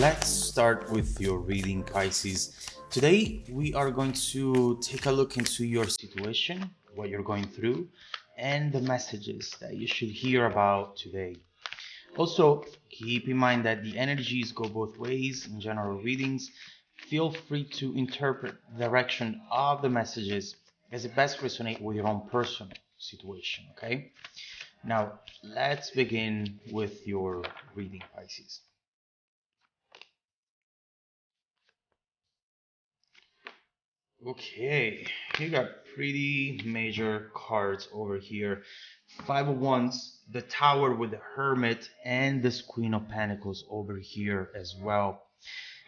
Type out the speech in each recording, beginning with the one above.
let's start with your reading, Pisces. Today, we are going to take a look into your situation, what you're going through, and the messages that you should hear about today. Also, keep in mind that the energies go both ways in general readings. Feel free to interpret the direction of the messages as it best resonate with your own personal situation, okay? Now, let's begin with your reading, Pisces. Okay, you got pretty major cards over here. Five of Wands, the Tower with the Hermit, and this Queen of Pentacles over here as well.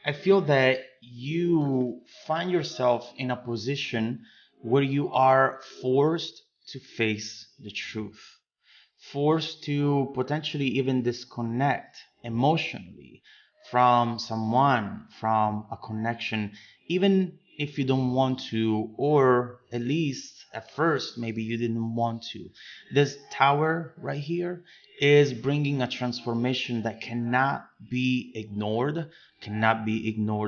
I feel that you find yourself in a position where you are forced to face the truth, forced to potentially even disconnect emotionally from someone, from a connection, even if you don't want to, or at least at first, maybe you didn't want to. This tower right here is bringing a transformation that cannot be ignored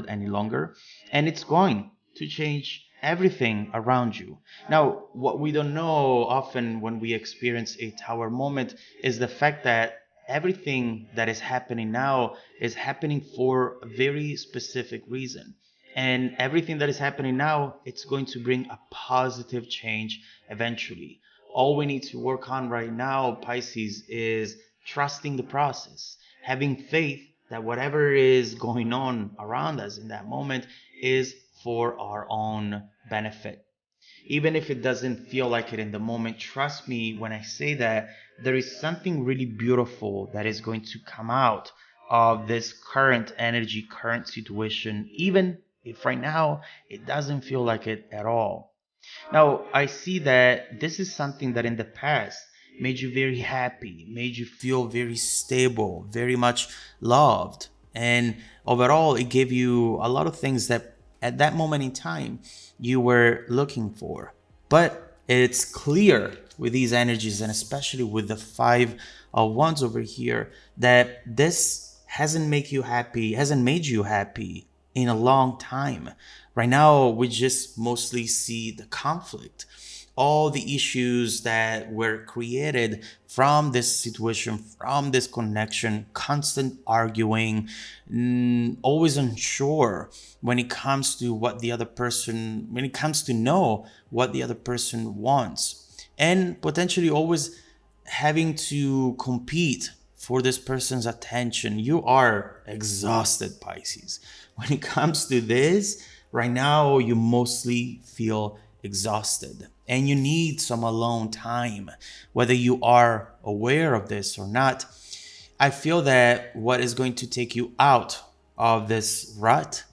any longer, and it's going to change everything around you. Now, what we don't know often when we experience a tower moment is the fact that everything that is happening now is happening for a very specific reason. And everything that is happening now, it's going to bring a positive change eventually. All we need to work on right now, Pisces, is trusting the process, having faith that whatever is going on around us in that moment is for our own benefit. Even if it doesn't feel like it in the moment, trust me when I say that there is something really beautiful that is going to come out of this current energy, current situation, even if right now it doesn't feel like it at all. Now, I see that this is something that in the past made you very happy, made you feel very stable, very much loved. And overall, it gave you a lot of things that at that moment in time you were looking for. But it's clear with these energies, and especially with the five of wands over here, that this hasn't made you happy in a long time. Right now, we just mostly see the conflict, all the issues that were created from this situation, from this connection, constant arguing, always unsure when it comes to when it comes to know what the other person wants, and potentially always having to compete for this person's attention. You are exhausted, Pisces. When it comes to this, right now, you mostly feel exhausted and you need some alone time, whether you are aware of this or not. I feel that what is going to take you out of this rut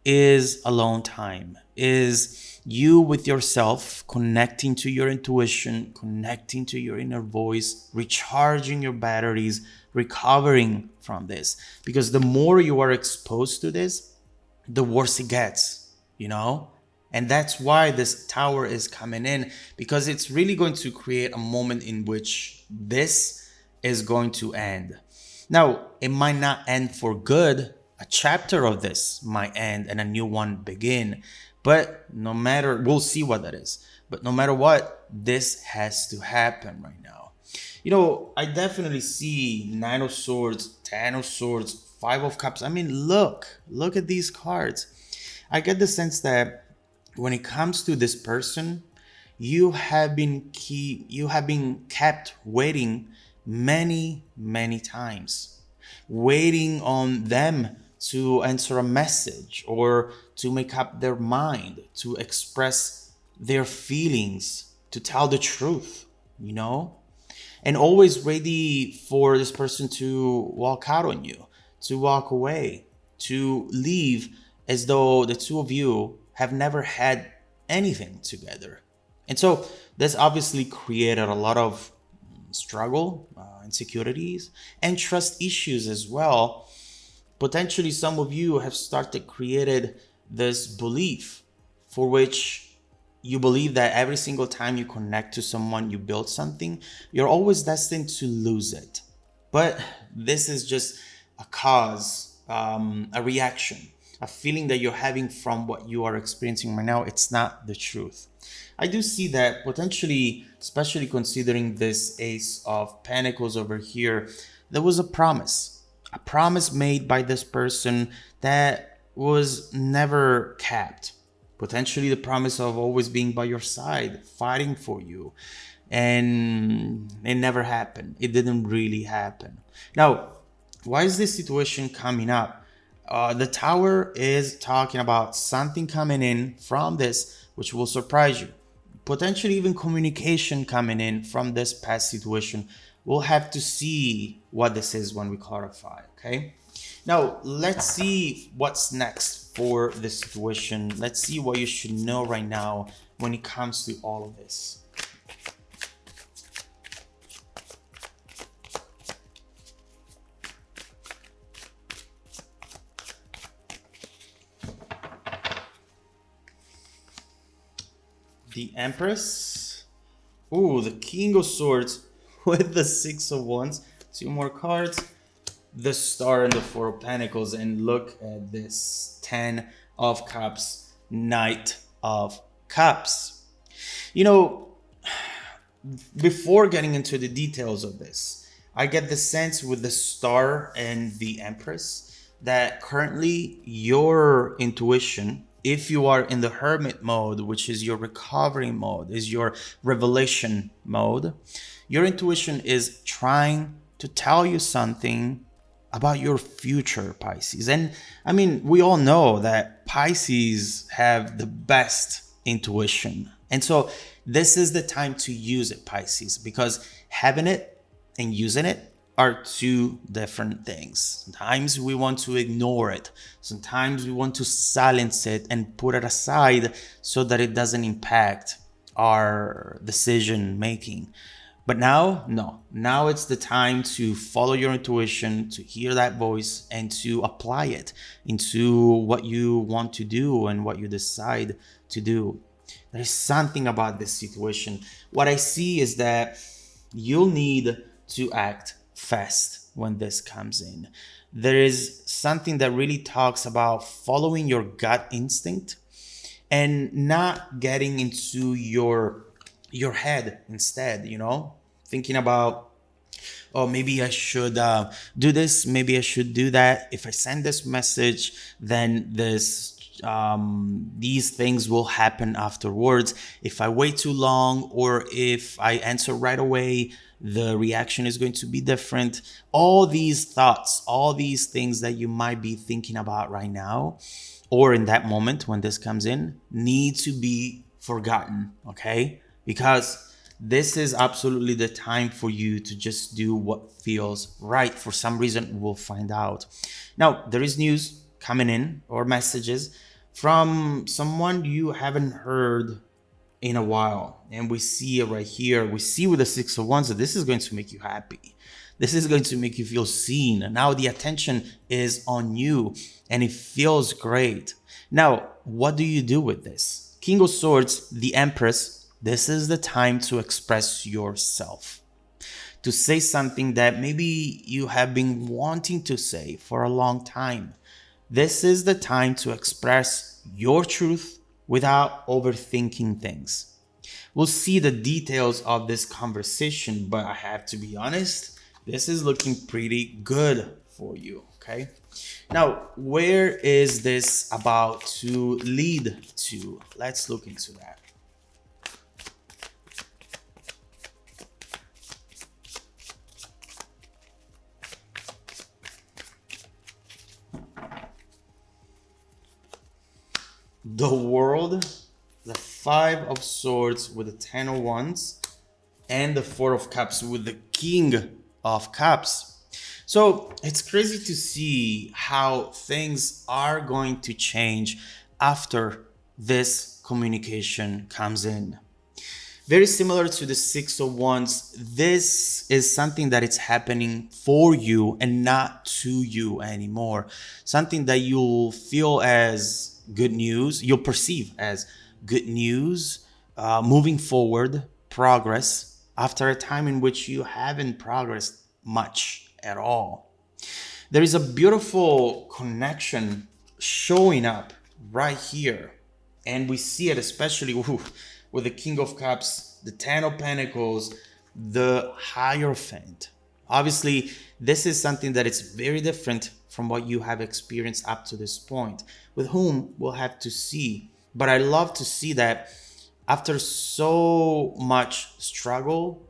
is alone time, is you with yourself, connecting to your intuition, connecting to your inner voice, recharging your batteries, recovering from this. Because the more you are exposed to this, the worse it gets, you know? And that's why this tower is coming in, because it's really going to create a moment in which this is going to end. Now, it might not end for good. A chapter of this might end and a new one begin. But no matter, we'll see what that is. But no matter what, this has to happen right now. You know, I definitely see Nine of Swords, Ten of Swords, Five of Cups. I mean, look at these cards. I get the sense that when it comes to this person, you have been kept waiting many times, waiting on them to answer a message or to make up their mind, to express their feelings, to tell the truth, you know? And always ready for this person to walk out on you, to walk away, to leave as though the two of you have never had anything together. And so this obviously created a lot of struggle, insecurities, and trust issues as well. Potentially, some of you have started created this belief for which you believe that every single time you connect to someone, you build something, you're always destined to lose it. But this is just a cause a reaction, a feeling that you're having from what you are experiencing right now. It's not the truth. I do see that potentially, especially considering this Ace of Pentacles over here, there was a promise made by this person that was never kept. Potentially the promise of always being by your side, fighting for you. And it never happened. It didn't really happen. Now, why is this situation coming up? The tower is talking about something coming in from this, which will surprise you. Potentially even communication coming in from this past situation. We'll have to see what this is when we clarify, okay? Now, let's see what's next for this situation. Let's see what you should know right now when it comes to all of this. The Empress. Ooh, the King of Swords with the Six of Wands. Two more cards. The Star and the Four of Pentacles. And look at this. 10 of Cups. Knight of Cups. You know, before getting into the details of this, I get the sense with the Star and the Empress that currently your intuition, if you are in the hermit mode, which is your recovery mode, is your revelation mode, your intuition is trying to tell you something about your future, Pisces. And I mean, we all know that Pisces have the best intuition. And so this is the time to use it, Pisces, because having it and using it are two different things. Sometimes we want to ignore it. Sometimes we want to silence it and put it aside so that it doesn't impact our decision making. But now, no. Now it's the time to follow your intuition, to hear that voice, and to apply it into what you want to do and what you decide to do. There is something about this situation. What I see is that you'll need to act fast when this comes in. There is something that really talks about following your gut instinct and not getting into your head instead, you know, thinking about, oh, maybe I should do this, maybe I should do that. If I send this message, then these things will happen afterwards. If I wait too long, or if I answer right away, the reaction is going to be different. All these thoughts, all these things that you might be thinking about right now, or in that moment when this comes in, need to be forgotten, okay? Because this is absolutely the time for you to just do what feels right. For some reason, we'll find out. Now, there is news coming in, or messages from someone you haven't heard in a while. And we see it right here. We see with the Six of Wands that this is going to make you happy. This is going to make you feel seen. Now the attention is on you and it feels great. Now, what do you do with this? King of Swords, the Empress, this is the time to express yourself. To say something that maybe you have been wanting to say for a long time. This is the time to express your truth without overthinking things. We'll see the details of this conversation, but I have to be honest, this is looking pretty good for you, okay? Now, where is this about to lead to? Let's look into that. The World, the Five of Swords with the Ten of Wands, and the Four of Cups with the King of Cups. So it's crazy to see how things are going to change after this communication comes in. Very similar to the Six of Wands, this is something that is happening for you and not to you anymore. Something that you'll feel as good news, you'll perceive as good news, moving forward, progress, after a time in which you haven't progressed much at all. There is a beautiful connection showing up right here. And we see it especially with the King of Cups, the Ten of Pentacles, the Hierophant. Obviously, this is something that is very different from what you have experienced up to this point, with whom we'll have to see. But I love to see that after so much struggle,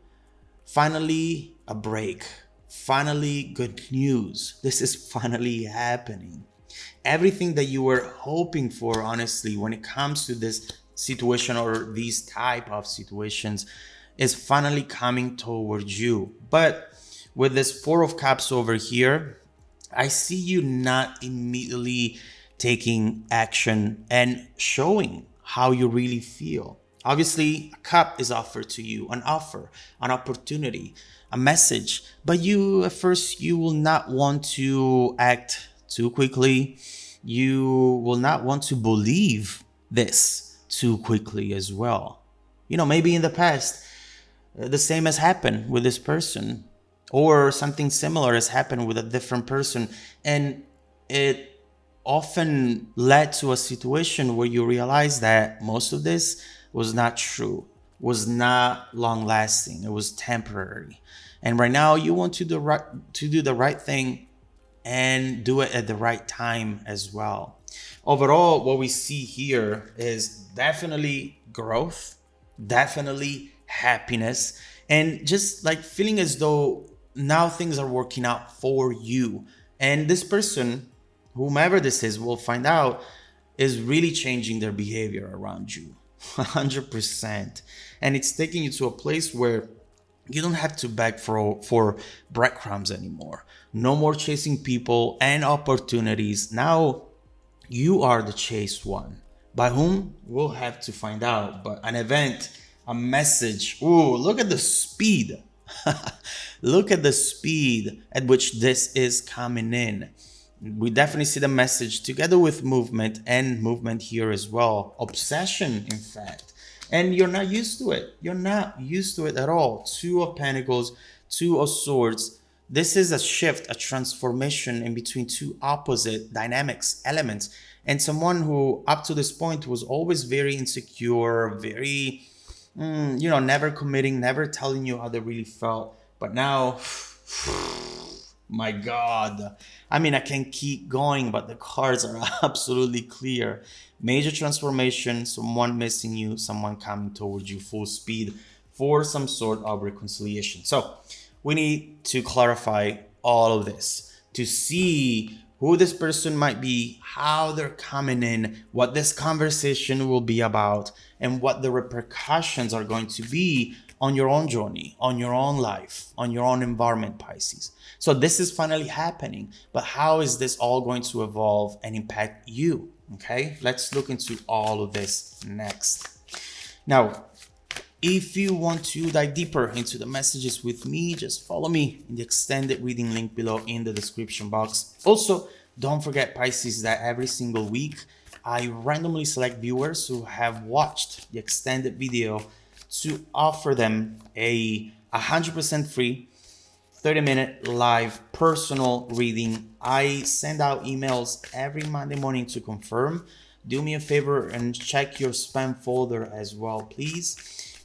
finally a break, finally good news. This is finally happening. Everything that you were hoping for, honestly, when it comes to this situation or these type of situations, is finally coming towards you. But with this Four of Cups over here, I see you not immediately taking action and showing how you really feel. Obviously, a cup is offered to you, an offer, an opportunity, a message, but you at first you will not want to act too quickly. You will not want to believe this too quickly as well. Maybe in the past, the same has happened with this person, or something similar has happened with a different person, and it often led to a situation where you realize that most of this was not true, was not long lasting, it was temporary. And right now you want to do the right thing and do it at the right time as well. Overall, what we see here is definitely growth, definitely happiness, and just like feeling as though now things are working out for you. And this person, whomever this is, will find out, is really changing their behavior around you 100%. And it's taking you to a place where you don't have to beg for breadcrumbs anymore. No more chasing people and opportunities. Now you are the chased one. By whom? We'll have to find out. But an event, a message. Ooh, look at the speed. Look at the speed at which this is coming in. We definitely see the message together with movement, and movement here as well. Obsession, in fact. And you're not used to it. You're not used to it at all. Two of Pentacles, Two of Swords. This is a shift, a transformation in between two opposite dynamics, elements. And someone who up to this point was always very insecure, very, never committing, never telling you how they really felt. But now, my God. I mean, I can keep going, but the cards are absolutely clear. Major transformation, someone missing you, someone coming towards you full speed for some sort of reconciliation. So we need to clarify all of this to see who this person might be, how they're coming in, what this conversation will be about, and what the repercussions are going to be on your own journey, on your own life, on your own environment, Pisces. So this is finally happening, but how is this all going to evolve and impact you? Okay, let's look into all of this next. Now, if you want to dive deeper into the messages with me, just follow me in the extended reading link below in the description box. Also, don't forget, Pisces, that every single week, I randomly select viewers who have watched the extended video to offer them a 100% free 30-minute live personal reading. I send out emails every Monday morning to confirm. Do me a favor and check your spam folder as well, please.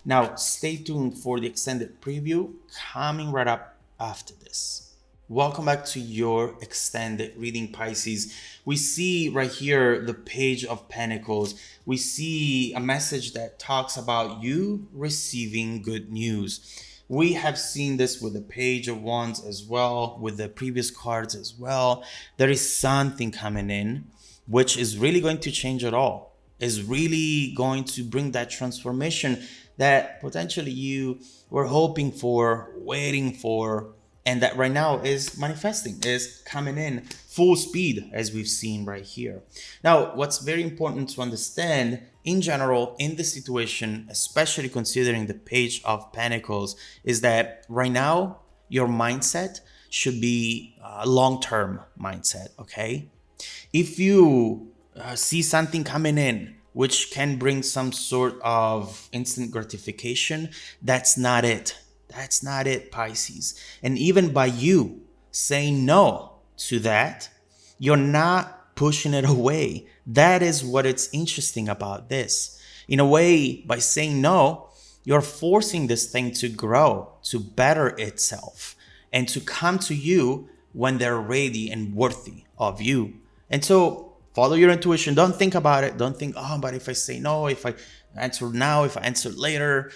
Now, stay tuned for the extended preview coming right up after this. Welcome back to your extended reading, Pisces. We see right here the Page of Pentacles. We see a message that talks about you receiving good news. We have seen this with the Page of Wands as well, with the previous cards as well. There is something coming in, which is really going to change it all. Is really going to bring that transformation that potentially you were hoping for, waiting for, and that right now is manifesting, is coming in full speed, as we've seen right here. Now, what's very important to understand in general in this situation, especially considering the Page of Pentacles, is that right now your mindset should be a long-term mindset, okay? If you see something coming in which can bring some sort of instant gratification, that's not it. That's not it, Pisces. And even by you saying no to that, you're not pushing it away. That is what it's interesting about this. In a way, by saying no, you're forcing this thing to grow, to better itself, and to come to you when they're ready and worthy of you. And so follow your intuition. Don't think about it. Don't think, oh, but if I say no, if I answer now, if I answer later,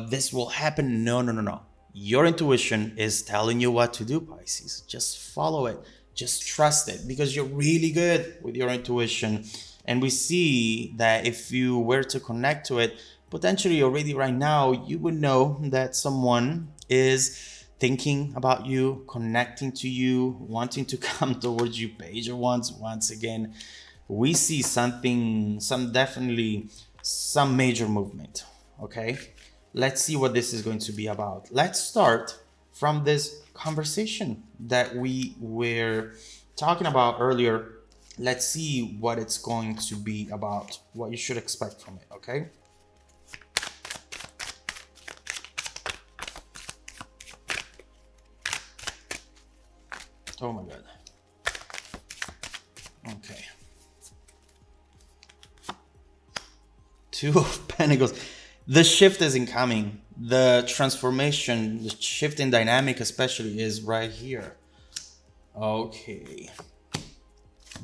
this will happen. No, no, no, no. Your intuition is telling you what to do, Pisces. Just follow it. Just trust it because you're really good with your intuition. And we see that if you were to connect to it, potentially already right now, you would know that someone is thinking about you, connecting to you, wanting to come towards you. Page of Wands, once again, we see something, some major movement. Okay, let's see what this is going to be about. Let's start from this conversation that we were talking about earlier. Let's see what it's going to be about, what you should expect from it. Okay. Oh my God. Okay. Two of Pentacles. The shift is incoming. The transformation, the shift in dynamic especially is right here. Okay.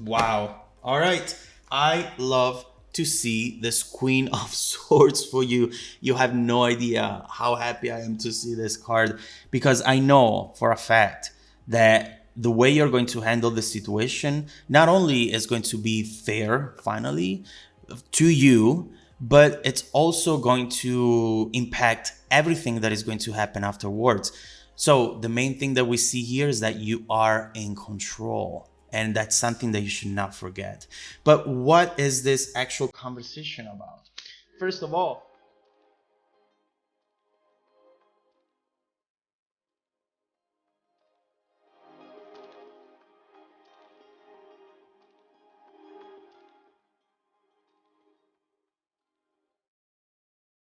Wow. All right. I love to see this Queen of Swords for you. You have no idea how happy I am to see this card, because I know for a fact that the way you're going to handle the situation not only is going to be fair finally to you, but it's also going to impact everything that is going to happen afterwards. So the main thing that we see here is that you are in control, and that's something that you should not forget. But what is this actual conversation about? First of all,